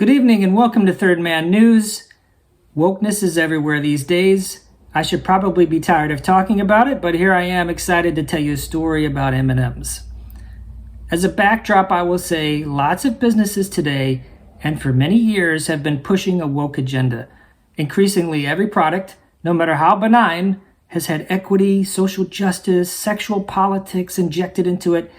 Good evening and welcome to Third Man News. Wokeness is everywhere these days. I should probably be tired of talking about it, but here I am excited to tell you a story about M&Ms. As a backdrop, I will say lots of businesses today and for many years have been pushing a woke agenda. Increasingly, every product, no matter how benign, has had equity, social justice, sexual politics injected into it,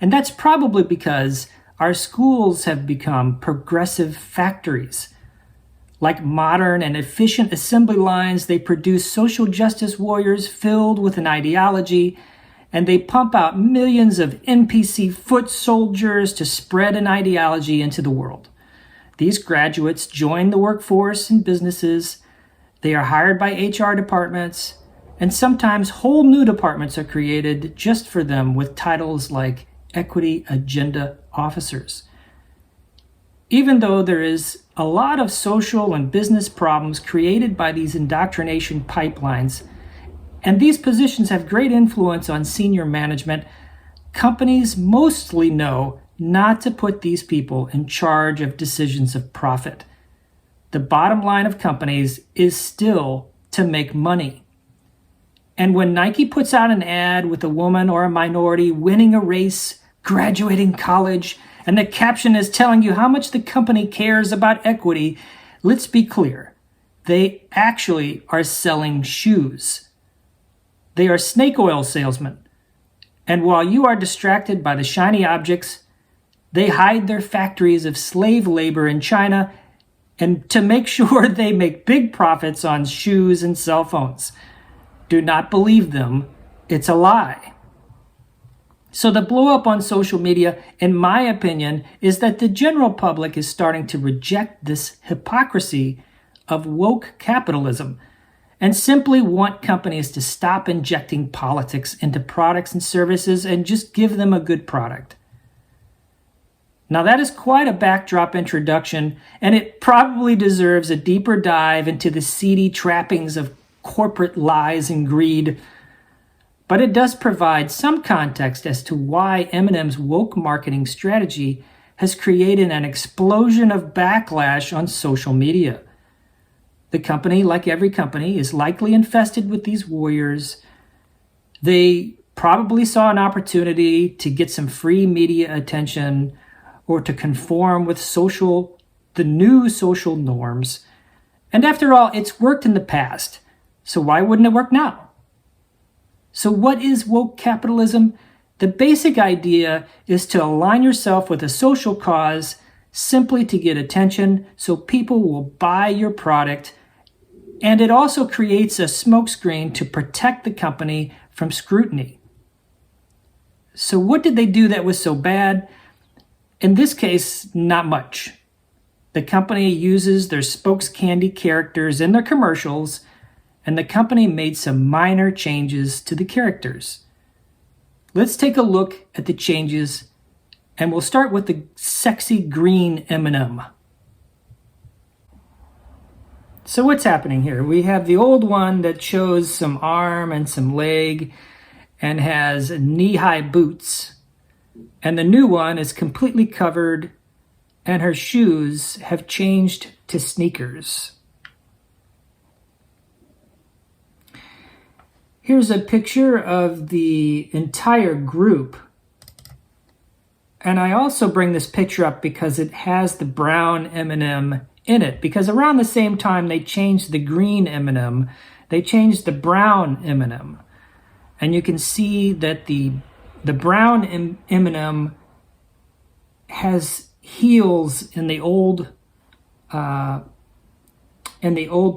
and that's probably because our schools have become progressive factories. Like modern and efficient assembly lines, they produce social justice warriors filled with an ideology, and they pump out millions of NPC foot soldiers to spread an ideology into the world. These graduates join the workforce and businesses. They are hired by HR departments, and sometimes whole new departments are created just for them with titles like Equity Agenda Officers. Even though there is a lot of social and business problems created by these indoctrination pipelines, and these positions have great influence on senior management, companies mostly know not to put these people in charge of decisions of profit. The bottom line of companies is still to make money. And when Nike puts out an ad with a woman or a minority winning a race, graduating college, and the caption is telling you how much the company cares about equity, let's be clear. They actually are selling shoes. They are snake oil salesmen. And while you are distracted by the shiny objects, they hide their factories of slave labor in China and to make sure they make big profits on shoes and cell phones. Do not believe them. It's a lie. So the blow up on social media, in my opinion, is that the general public is starting to reject this hypocrisy of woke capitalism and simply want companies to stop injecting politics into products and services and just give them a good product. Now that is quite a backdrop introduction, and it probably deserves a deeper dive into the seedy trappings of corporate lies and greed. But it does provide some context as to why M&M's woke marketing strategy has created an explosion of backlash on social media. The company, like every company, is likely infested with these warriors. They probably saw an opportunity to get some free media attention or to conform with the new social norms. And after all, it's worked in the past, so why wouldn't it work now? So what is woke capitalism? The basic idea is to align yourself with a social cause simply to get attention so people will buy your product. And it also creates a smokescreen to protect the company from scrutiny. So what did they do that was so bad? In this case, not much. The company uses their spokes candy characters in their commercials, and the company made some minor changes to the characters. Let's take a look at the changes, and we'll start with the sexy green M&M. So what's happening here? We have the old one that shows some arm and some leg and has knee-high boots, and the new one is completely covered and her shoes have changed to sneakers. Here's a picture of the entire group. And I also bring this picture up because it has the brown M&M in it. Because around the same time they changed the green M&M, they changed the brown M&M. And you can see that the brown M&M has heels in the old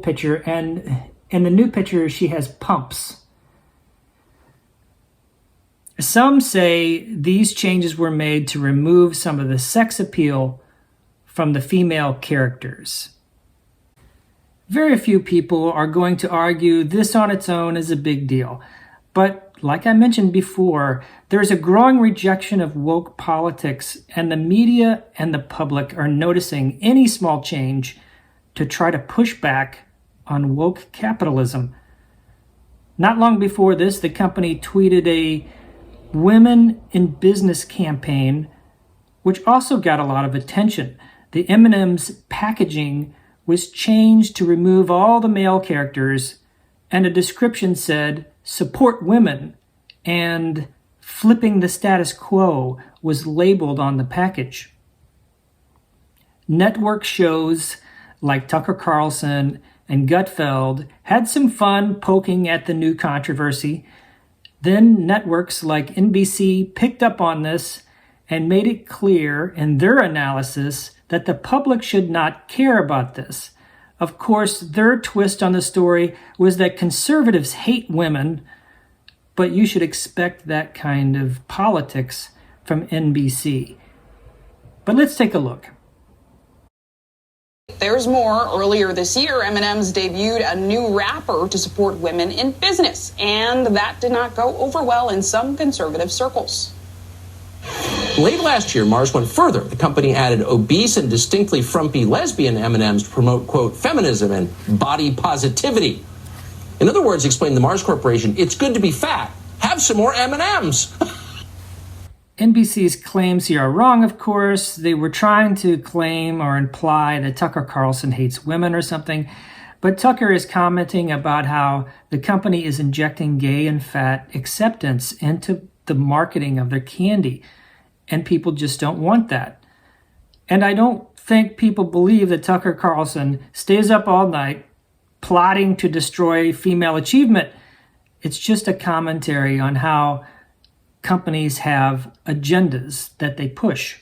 picture, and in the new picture she has pumps. Some say these changes were made to remove some of the sex appeal from the female characters. Very few people are going to argue this on its own is a big deal. But like I mentioned before, there's a growing rejection of woke politics, and the media and the public are noticing any small change to try to push back on woke capitalism. Not long before this, the company tweeted a Women in Business campaign, which also got a lot of attention. the M&M's packaging was changed to remove all the male characters, and a description said, "Support women," and "Flipping the status quo" was labeled on the package. Network shows like Tucker Carlson and Gutfeld had some fun poking at the new controversy. Then networks like NBC picked up on this and made it clear in their analysis that the public should not care about this. Of course, their twist on the story was that conservatives hate women, but you should expect that kind of politics from NBC. But let's take a look. There's more. Earlier this year, M&M's debuted a new wrapper to support women in business, and that did not go over well in some conservative circles. Late last year, Mars went further. The company added obese and distinctly frumpy lesbian M&Ms to promote, quote, feminism and body positivity. In other words, explained the Mars Corporation, it's good to be fat. Have some more M&Ms. NBC's claims here are wrong, of course. They were trying to claim or imply that Tucker Carlson hates women or something. But Tucker is commenting about how the company is injecting gay and fat acceptance into the marketing of their candy. And people just don't want that. And I don't think people believe that Tucker Carlson stays up all night plotting to destroy female achievement. It's just a commentary on how companies have agendas that they push.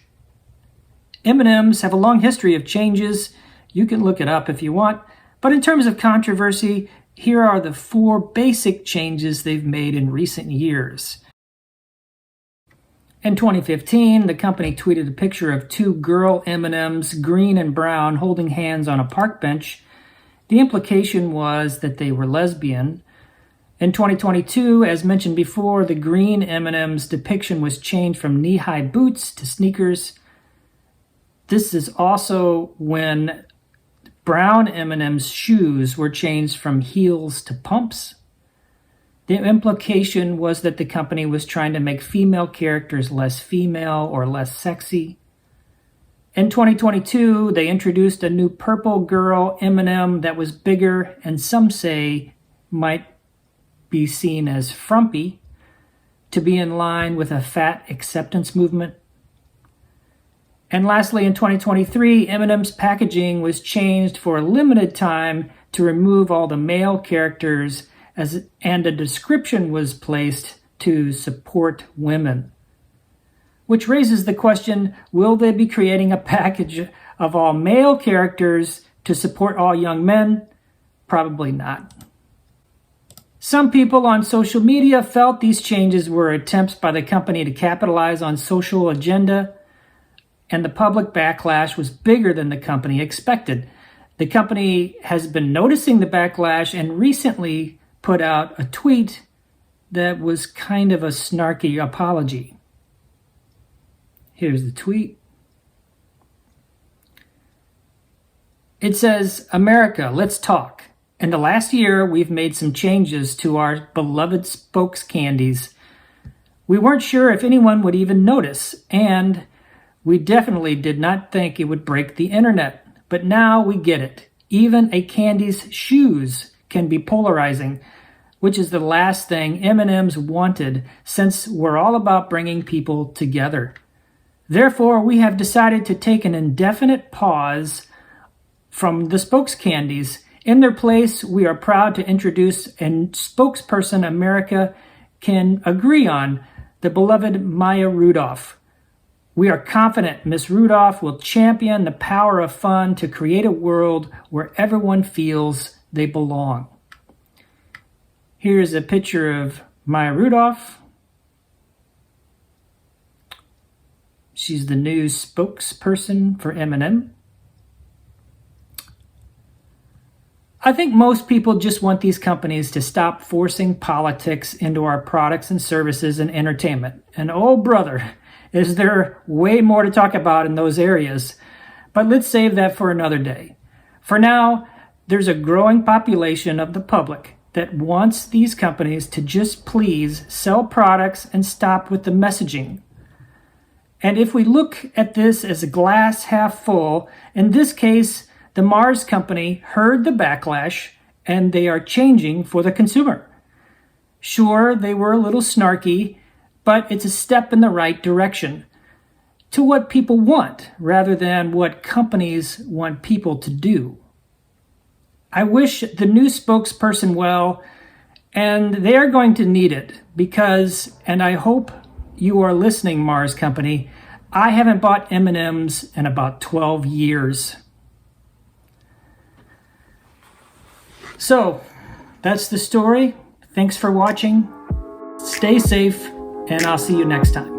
M&Ms have a long history of changes. You can look it up if you want. But in terms of controversy, here are the 4 basic changes they've made in recent years. In 2015, the company tweeted a picture of 2 girl M&Ms, green and brown, holding hands on a park bench. The implication was that they were lesbian. In 2022, as mentioned before, the green M&M's depiction was changed from knee-high boots to sneakers. This is also when brown M&M's shoes were changed from heels to pumps. The implication was that the company was trying to make female characters less female or less sexy. In 2022, they introduced a new purple girl M&M that was bigger and some say might be seen as frumpy, to be in line with a fat acceptance movement. And lastly, in 2023, M&M's packaging was changed for a limited time to remove all the male characters, and a description was placed to support women. Which raises the question, will they be creating a package of all male characters to support all young men? Probably not. Some people on social media felt these changes were attempts by the company to capitalize on social agenda, and the public backlash was bigger than the company expected. The company has been noticing the backlash and recently put out a tweet that was kind of a snarky apology. Here's the tweet. It says, "America, let's talk. In the last year, we've made some changes to our beloved spokes candies. We weren't sure if anyone would even notice, and we definitely did not think it would break the internet. But now we get it. Even a candy's shoes can be polarizing, which is the last thing M&M's wanted, since we're all about bringing people together. Therefore, we have decided to take an indefinite pause from the spokes candies. In their place, we are proud to introduce a spokesperson America can agree on, the beloved Maya Rudolph. We are confident Miss Rudolph will champion the power of fun to create a world where everyone feels they belong." Here's a picture of Maya Rudolph. She's the new spokesperson for M&M. I think most people just want these companies to stop forcing politics into our products and services and entertainment. And oh brother, is there way more to talk about in those areas. But let's save that for another day. For now, there's a growing population of the public that wants these companies to just please sell products and stop with the messaging. And if we look at this as a glass half full, in this case, the Mars company heard the backlash and they are changing for the consumer. Sure, they were a little snarky, but it's a step in the right direction to what people want rather than what companies want people to do. I wish the new spokesperson well, and they are going to need it because, and I hope you are listening, Mars Company, I haven't bought M&Ms in about 12 years. So, that's the story. Thanks for watching. Stay safe, and I'll see you next time.